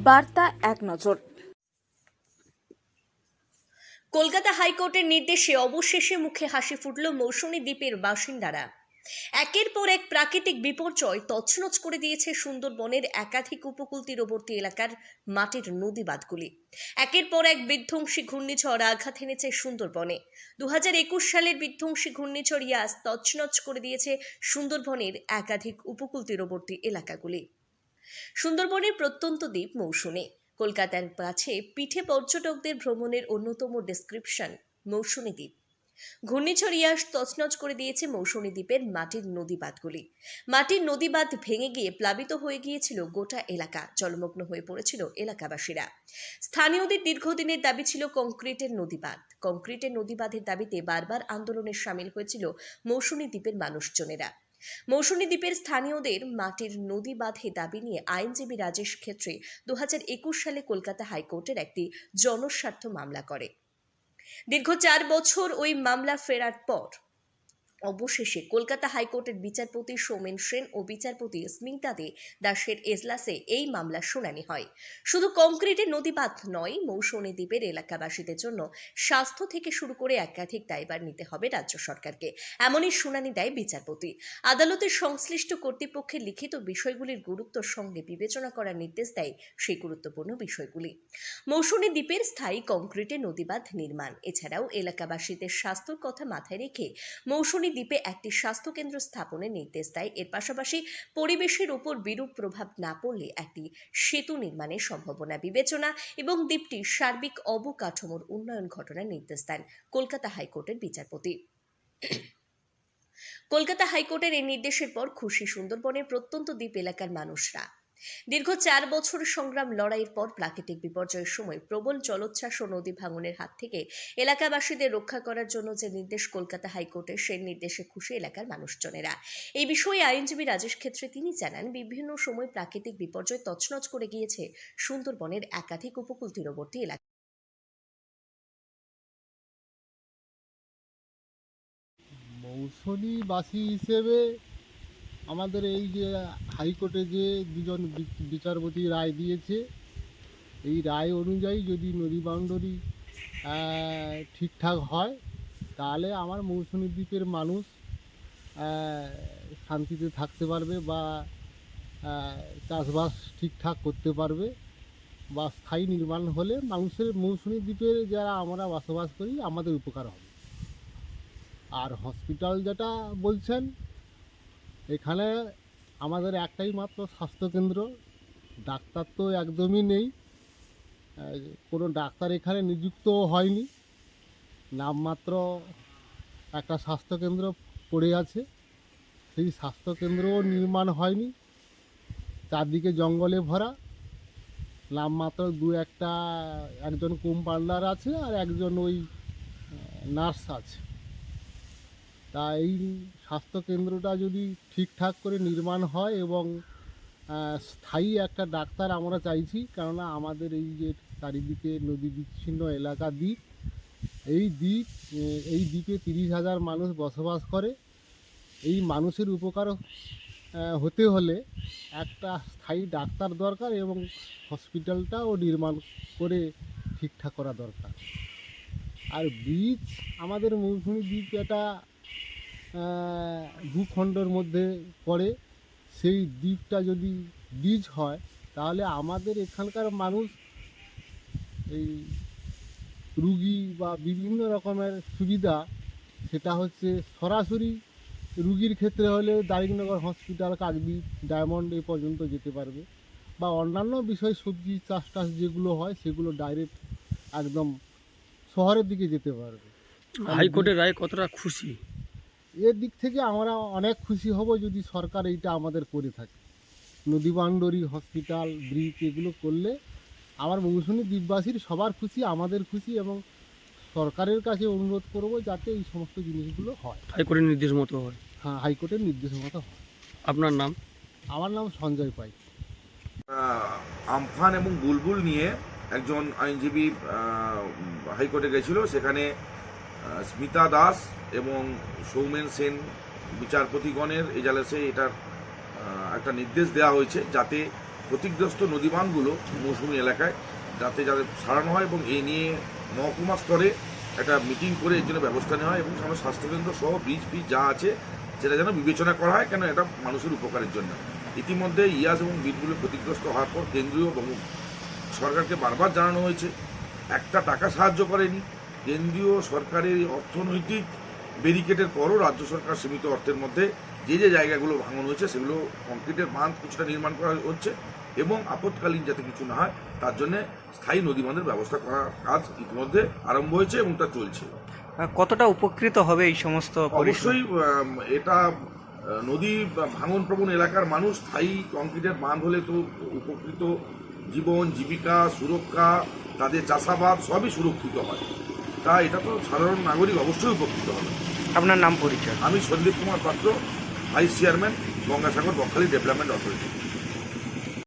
বার্তা এক নজর। কলকাতা হাইকোর্টের নির্দেশে অবশেষে মুখে হাসি ফুটল মৌসুমী দ্বীপের বাসিন্দারা। একের পর এক প্রাকৃতিক বিপর্যয় তছনছ করে দিয়েছে সুন্দরবনের একাধিক উপকূল তীরবর্তী এলাকার মাটির নদী বাঁধগুলি। একের পর এক বিধ্বংসী ঘূর্ণিঝড় আঘাত এনেছে সুন্দরবনে। 2021 সালের বিধ্বংসী ঘূর্ণিঝড় ইয়াস তছনছ করে দিয়েছে সুন্দরবনের একাধিক উপকূল তীরবর্তী এলাকাগুলি। সুন্দরবনের প্রত্যন্ত দ্বীপ মৌসুমী, কলকাতার কাছে পিঠে পর্যটকদের ভ্রমণের অন্যতম ডেসক্রিপশন মৌসুমী দ্বীপ। ঘূর্ণিঝড় ইয়াস তছনছ করে দিয়েছে মৌসুমী দ্বীপের মাটির নদী বাঁধগুলি। মাটির নদী বাঁধ ভেঙে গিয়ে প্লাবিত হয়ে গিয়েছিল গোটা এলাকা, জলমগ্ন হয়ে পড়েছিল এলাকাবাসীরা। স্থানীয়দের দীর্ঘদিনের দাবি ছিল কংক্রিটের নদী বাঁধ। কংক্রিটের নদী বাঁধের দাবিতে বারবার আন্দোলনে সামিল হয়েছিল মৌসুমী দ্বীপের মানুষজনেরা। মৌসুমী দ্বীপের স্থানীয়দের মাটির নদী বাঁধে দাবি নিয়ে আইনজীবী রাজেশ ক্ষেত্রে 2021 সালে কলকাতা হাইকোর্টের একটি জনস্বার্থ মামলা করে। দীর্ঘ 4 বছর ওই মামলা ফেরার পর অবশেষে কলকাতা হাইকোর্টের বিচারপতি সৌমেন সেন ও বিচারপতি স্মিতা দে দাসের এজলাসে এই মামলার শুনানি হয়। শুধু কংক্রিটের নদী বাঁধ নয়, মৌসুমী দ্বীপের এলাকাবাসীদের জন্য স্বাস্থ্য থেকে শুরু করে একাধিক দায়ভার নিতে হবে রাজ্য সরকারকে, এমনই শুনানি দেয় বিচারপতি। আদালতের সংশ্লিষ্ট কর্তৃপক্ষের লিখিত বিষয়গুলির গুরুত্বের সঙ্গে বিবেচনা করার নির্দেশ দেয় সেই গুরুত্বপূর্ণ বিষয়গুলি। মৌসুমী দ্বীপের স্থায়ী কংক্রিটের নদীবাঁধ নির্মাণ, এছাড়াও এলাকাবাসীদের স্বাস্থ্যের কথা মাথায় রেখে মৌসুমী দ্বীপে একটি স্বাস্থ্যকেন্দ্র স্থাপনের নির্দেশ দেয়। এর পাশাপাশি পরিবেশের উপর বিরূপ প্রভাব না পড়লে একটি সেতু নির্মাণের সম্ভাবনা বিবেচনা এবং দ্বীপটির সার্বিক অবকাঠামোর উন্নয়ন ঘটানোর নির্দেশ দেন কলকাতা হাইকোর্টের বিচারপতি। কলকাতা হাইকোর্টের এই নির্দেশের পর খুশি সুন্দরবনের প্রত্যন্ত দ্বীপ এলাকার মানুষরা। দীর্ঘ 4 বছর সংগ্রাম লড়াইয়ের পর প্রাকৃতিক বিপর্যয়ের সময় প্রবল জলোচ্ছ্বাস ও নদী ভাঙনের হাত থেকে এলাকাবাসীদের রক্ষা করার জন্য যে নির্দেশ কলকাতা হাইকোর্টের, সেই নির্দেশে খুশি এলাকার মানুষজনেরা। এই বিষয়ে আইনজীবী রাজেশ ক্ষেত্রে তিনি জানান, বিভিন্ন সময় প্রাকৃতিক বিপর্যয় তছনছ করে গিয়েছে সুন্দরবনের একাধিক উপকূল তীরবর্তী এলাকা। মৌসুমীবাসী হিসেবে আমাদের এই যে হাইকোর্টে যে দুজন বিচারপতি রায় দিয়েছে, এই রায় অনুযায়ী যদি নদী বাউন্ডারি ঠিকঠাক হয়, তাহলে আমার মৌসুমী দ্বীপের মানুষ শান্তিতে থাকতে পারবে বা চাষবাস ঠিকঠাক করতে পারবে, বা স্থায়ী নির্মাণ হলে মানুষের মৌসুমী দ্বীপের যারা আমরা বসবাস করি আমাদের উপকার হবে। আর হসপিটাল যেটা বলছেন, এখানে আমাদের একটাই মাত্র স্বাস্থ্যকেন্দ্র, ডাক্তার তো একদমই নেই, কোনো ডাক্তার এখানে নিযুক্তও হয়নি, নামমাত্র একটা স্বাস্থ্যকেন্দ্র পড়ে আছে, সেই স্বাস্থ্যকেন্দ্রও নির্মাণ হয়নি, চারদিকে জঙ্গলে ভরা, নামমাত্র একজন কম্পাউন্ডার আছে আর একজন ওই নার্স আছে। তা এই স্বাস্থ্যকেন্দ্রটা যদি ঠিকঠাক করে নির্মাণ হয় এবং স্থায়ী একটা ডাক্তার আমরা চাইছি, কেননা আমাদের এই যে চারিদিকে নদী বিচ্ছিন্ন এলাকা দ্বীপ, এই দ্বীপে 30,000 মানুষ বসবাস করে। এই মানুষের উপকার হতে হলে একটা স্থায়ী ডাক্তার দরকার এবং হসপিটালটাও নির্মাণ করে ঠিকঠাক করা দরকার। আর ব্রিজ, আমাদের মৌসুমী দ্বীপ এটা ভূখণ্ডের মধ্যে পড়ে, সেই দ্বীপটা যদি ব্রিজ হয় তাহলে আমাদের এখানকার মানুষ এই রুগী বা বিভিন্ন রকমের সুবিধা, সেটা হচ্ছে সরাসরি রুগীর ক্ষেত্রে হলে দারিংনগর হসপিটাল, কাকদ্বীপ, ডায়মন্ড এই পর্যন্ত যেতে পারবে, বা অন্যান্য বিষয় সবজি চাষ যেগুলো হয় সেগুলো ডাইরেক্ট একদম শহরের দিকে যেতে পারবে। হাইকোর্টের রায় কতটা খুশি? এর দিক থেকে আমরা অনেক খুশি হব যদি সরকার এইটা আমাদের করে থাকে। নদী বাউন্ডারি, হসপিটাল, ব্রিজ এগুলো করলে আমার মৌসুমী দ্বীপবাসীর সবার খুশি, আমাদের খুশি, এবং সরকারের কাছে অনুরোধ করব যাতে এই সমস্ত জিনিসগুলো হয়, হাইকোর্টের নির্দেশ মতো হয়। হ্যাঁ, হাইকোর্টের নির্দেশ মতো হয়। আপনার নাম? আমার নাম সঞ্জয় পাই। আমফান এবং বুলবুল নিয়ে একজন আইনজীবী হাইকোর্টে গেছিল, সেখানে স্মিতা দাস এবং সৌমেন সেন বিচারপতিগণের এজলাসে এটার একটা নির্দেশ দেওয়া হয়েছে যাতে ক্ষতিগ্রস্ত নদীবাঁধগুলো মৌসুমী এলাকায় যাদের সারানো হয়, এবং এই নিয়ে মহকুমা স্তরে একটা মিটিং করে এর জন্য ব্যবস্থা নেওয়া হয়, এবং সামনে স্বাস্থ্যকেন্দ্র সহ ব্রিজ ফিজ যা আছে সেটা যেন বিবেচনা করা হয়, কেন এটা মানুষের উপকারের জন্য। ইতিমধ্যে ইয়াস এবং বিলগুলো ক্ষতিগ্রস্ত হওয়ার পর কেন্দ্রীয় সরকারকে বারবার জানানো হয়েছে, একটা টাকা সাহায্য করেনি। কেন্দ্রীয় সরকারের অর্থনৈতিক ব্যারিকেডের পরও রাজ্য সরকার সীমিত অর্থের মধ্যে যে জায়গাগুলো ভাঙন হয়েছে সেগুলো কংক্রিটের বাঁধ কিছুটা নির্মাণ করা হচ্ছে, এবং আপৎকালীন যাতে কিছু না হয় তার জন্য স্থায়ী নদী বাঁধের ব্যবস্থা করার কাজ ইতিমধ্যে আরম্ভ হয়েছে এবং তা চলছে। কতটা উপকৃত হবে এই সমস্ত অবশ্যই এটা নদী ভাঙন প্রবণ এলাকার মানুষ স্থায়ী কংক্রিটের বাঁধ হলে তো উপকৃত, জীবন জীবিকা সুরক্ষা, তাদের চাষাবাদ সবই সুরক্ষিত হয়, তা এটা তো সাধারণ নাগরিক অবশ্যই উপকৃত হবে। আপনার নাম পরিচয়? আমি সন্দীপ কুমার পাত্র, vice chairman, Gangasagar Bakkhali development authority.